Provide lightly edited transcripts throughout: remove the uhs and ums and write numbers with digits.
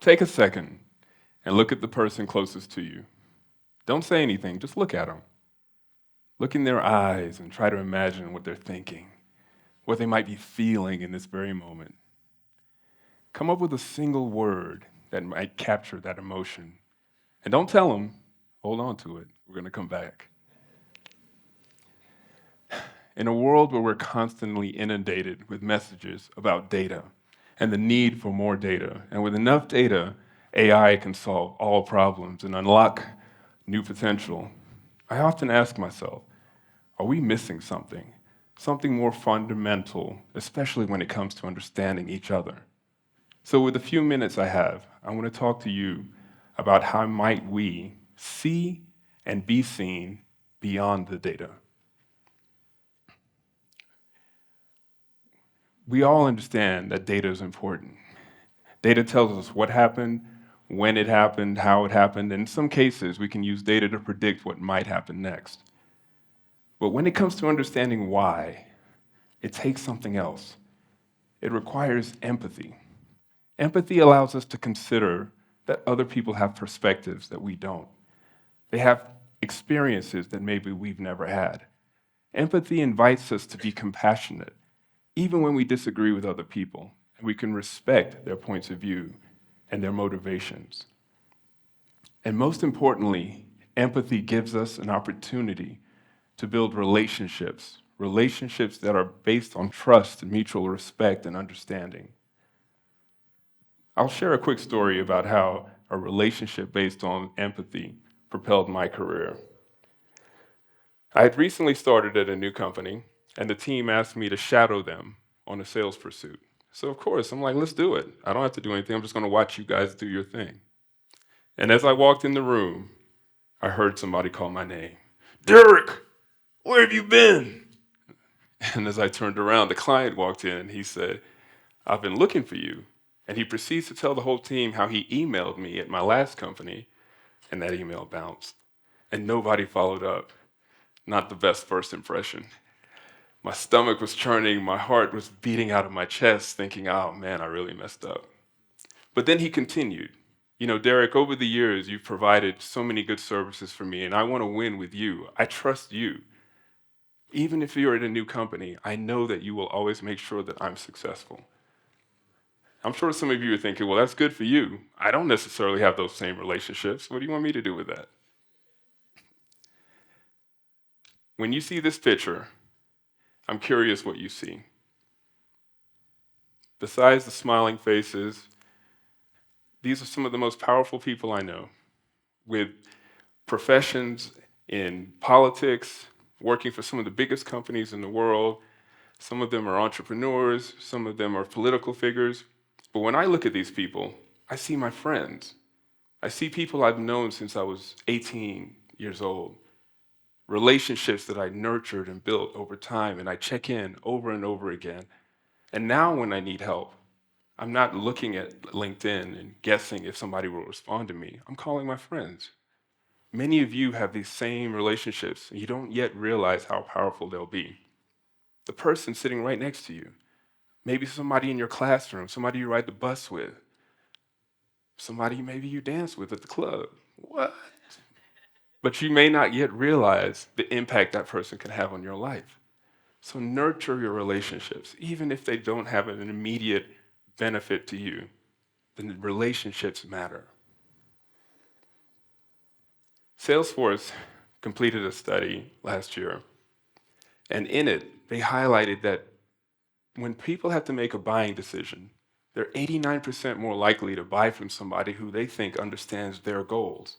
Take a second and look at the person closest to you. Don't say anything, just look at them. Look in their eyes and try to imagine what they're thinking, what they might be feeling in this very moment. Come up with a single word that might capture that emotion. And don't tell them, hold on to it. We're going to come back. In a world where we're constantly inundated with messages about data and the need for more data, and with enough data, AI can solve all problems and unlock new potential, I often ask myself, are we missing something? Something more fundamental, especially when it comes to understanding each other. So with the few minutes I have, I want to talk to you about how might we see and be seen beyond the data. We all understand that data is important. Data tells us what happened, when it happened, how it happened, and in some cases, we can use data to predict what might happen next. But when it comes to understanding why, it takes something else. It requires empathy. Empathy allows us to consider that other people have perspectives that we don't. They have experiences that maybe we've never had. Empathy invites us to be compassionate, even when we disagree with other people, and we can respect their points of view and their motivations. And most importantly, empathy gives us an opportunity to build relationships that are based on trust, mutual respect, and understanding. I'll share a quick story about how a relationship based on empathy propelled my career. I had recently started at a new company, and the team asked me to shadow them on a sales pursuit. So of course, I'm like, let's do it. I don't have to do anything. I'm just going to watch you guys do your thing. And as I walked in the room, I heard somebody call my name. Derek, where have you been? And as I turned around, the client walked in and he said, I've been looking for you. And he proceeds to tell the whole team how he emailed me at my last company, and that email bounced. And nobody followed up. Not the best first impression. My stomach was churning, my heart was beating out of my chest, thinking, oh man, I really messed up. But then he continued, Derek, over the years, you've provided so many good services for me, and I want to win with you. I trust you. Even if you're at a new company, I know that you will always make sure that I'm successful. I'm sure some of you are thinking, well, that's good for you. I don't necessarily have those same relationships. What do you want me to do with that? When you see this picture, I'm curious what you see. Besides the smiling faces, these are some of the most powerful people I know, with professions in politics, working for some of the biggest companies in the world. Some of them are entrepreneurs, some of them are political figures. But when I look at these people, I see my friends. I see people I've known since I was 18 years old. Relationships that I nurtured and built over time, and I check in over and over again. And now when I need help, I'm not looking at LinkedIn and guessing if somebody will respond to me. I'm calling my friends. Many of you have these same relationships, and you don't yet realize how powerful they'll be. The person sitting right next to you, maybe somebody in your classroom, somebody you ride the bus with, somebody maybe you dance with at the club. What? But you may not yet realize the impact that person can have on your life. So nurture your relationships, even if they don't have an immediate benefit to you. The relationships matter. Salesforce completed a study last year, and in it, they highlighted that when people have to make a buying decision, they're 89% more likely to buy from somebody who they think understands their goals.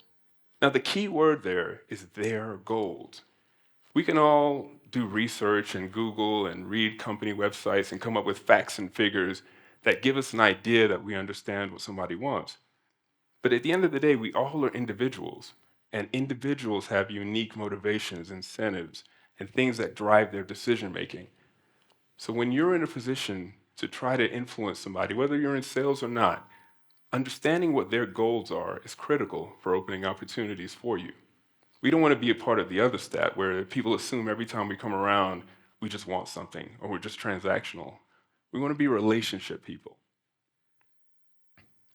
Now, the key word there is their goals. We can all do research and Google and read company websites and come up with facts and figures that give us an idea that we understand what somebody wants. But at the end of the day, we all are individuals, and individuals have unique motivations, incentives, and things that drive their decision making. So when you're in a position to try to influence somebody, whether you're in sales or not, understanding what their goals are is critical for opening opportunities for you. We don't want to be a part of the other stat where people assume every time we come around, we just want something or we're just transactional. We want to be relationship people.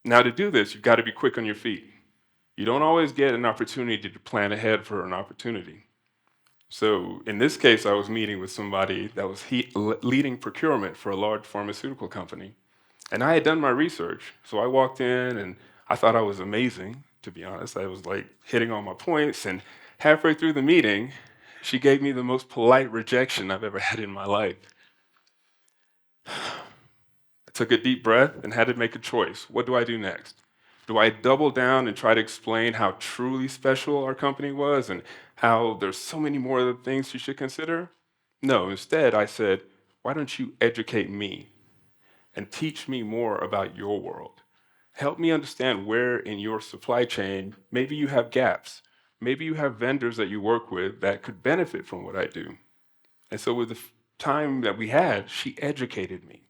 Now, to do this, you've got to be quick on your feet. You don't always get an opportunity to plan ahead for an opportunity. So in this case, I was meeting with somebody that was leading procurement for a large pharmaceutical company. And I had done my research. So I walked in and I thought I was amazing, to be honest. I was like hitting all my points. And halfway through the meeting, she gave me the most polite rejection I've ever had in my life. I took a deep breath and had to make a choice. What do I do next? Do I double down and try to explain how truly special our company was and how there's so many more other things you should consider? No, instead, I said, why don't you educate me and teach me more about your world? Help me understand where in your supply chain maybe you have gaps. Maybe you have vendors that you work with that could benefit from what I do. And so, with the time that we had, she educated me.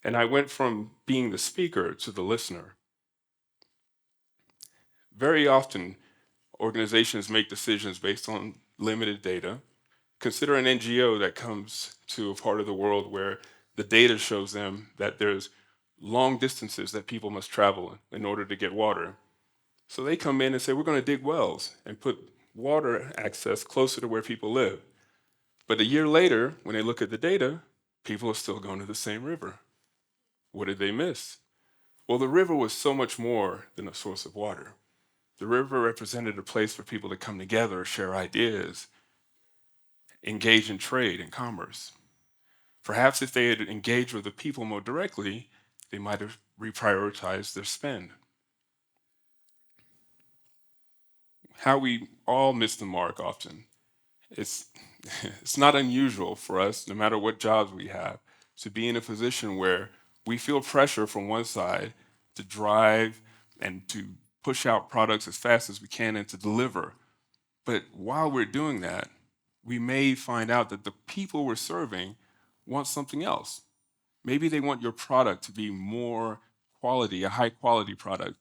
And I went from being the speaker to the listener. Very often, organizations make decisions based on limited data. Consider an NGO that comes to a part of the world where the data shows them that there's long distances that people must travel in order to get water. So they come in and say, we're going to dig wells and put water access closer to where people live. But a year later, when they look at the data, people are still going to the same river. What did they miss? Well, the river was so much more than a source of water. The river represented a place for people to come together, share ideas, engage in trade and commerce. Perhaps if they had engaged with the people more directly, they might have reprioritized their spend. How we all miss the mark often. It's, it's not unusual for us, no matter what jobs we have, to be in a position where we feel pressure from one side to drive and to push out products as fast as we can and to deliver. But while we're doing that, we may find out that the people we're serving want something else. Maybe they want your product to be more quality, a high quality product.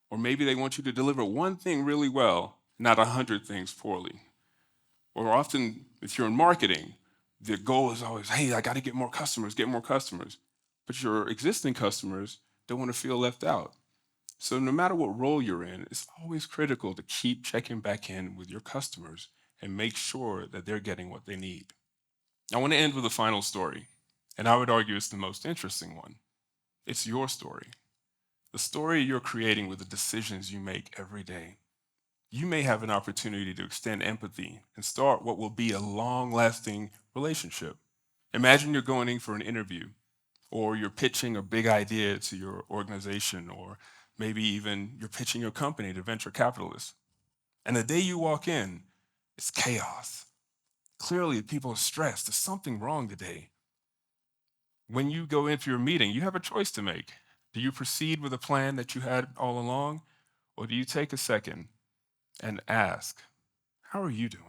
Or maybe they want you to deliver one thing really well, not 100 things poorly. Or often, if you're in marketing, the goal is always, hey, I got to get more customers, get more customers. But your existing customers don't want to feel left out. So no matter what role you're in, it's always critical to keep checking back in with your customers and make sure that they're getting what they need. I want to end with a final story, and I would argue it's the most interesting one. It's your story, the story you're creating with the decisions you make every day. You may have an opportunity to extend empathy and start what will be a long lasting relationship. Imagine you're going in for an interview, or you're pitching a big idea to your organization, or maybe even you're pitching your company to venture capitalists. And the day you walk in, it's chaos. Clearly, people are stressed. There's something wrong today. When you go in for your meeting, you have a choice to make. Do you proceed with a plan that you had all along, or do you take a second and ask, how are you doing?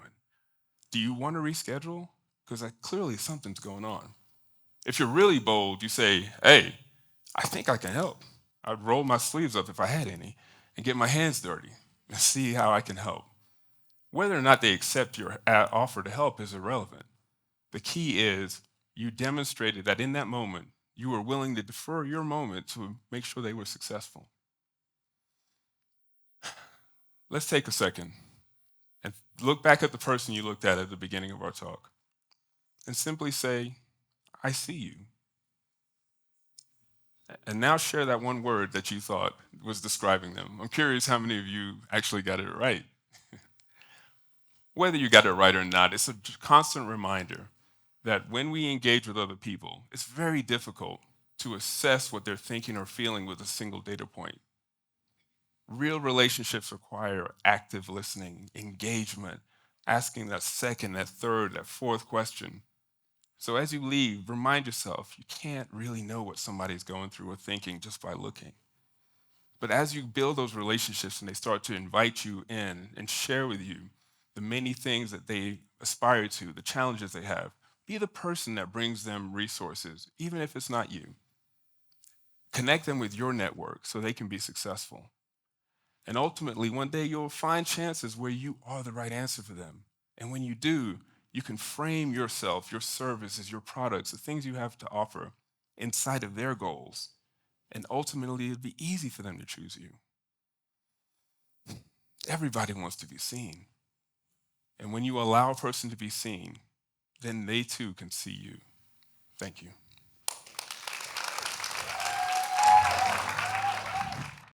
Do you want to reschedule? Because clearly something's going on. If you're really bold, you say, hey, I think I can help. I'd roll my sleeves up if I had any and get my hands dirty and see how I can help. Whether or not they accept your offer to help is irrelevant. The key is you demonstrated that in that moment, you were willing to defer your moment to make sure they were successful. Let's take a second and look back at the person you looked at the beginning of our talk and simply say, I see you. And now share that one word that you thought was describing them. I'm curious how many of you actually got it right. Whether you got it right or not, it's a constant reminder that when we engage with other people, it's very difficult to assess what they're thinking or feeling with a single data point. Real relationships require active listening, engagement, asking that second, that third, that fourth question. So as you leave, remind yourself you can't really know what somebody's going through or thinking just by looking. But as you build those relationships and they start to invite you in and share with you the many things that they aspire to, the challenges they have, be the person that brings them resources, even if it's not you. Connect them with your network so they can be successful. And ultimately, one day you'll find chances where you are the right answer for them. And when you do, you can frame yourself, your services, your products, the things you have to offer inside of their goals. And ultimately, it'd be easy for them to choose you. Everybody wants to be seen. And when you allow a person to be seen, then they too can see you. Thank you.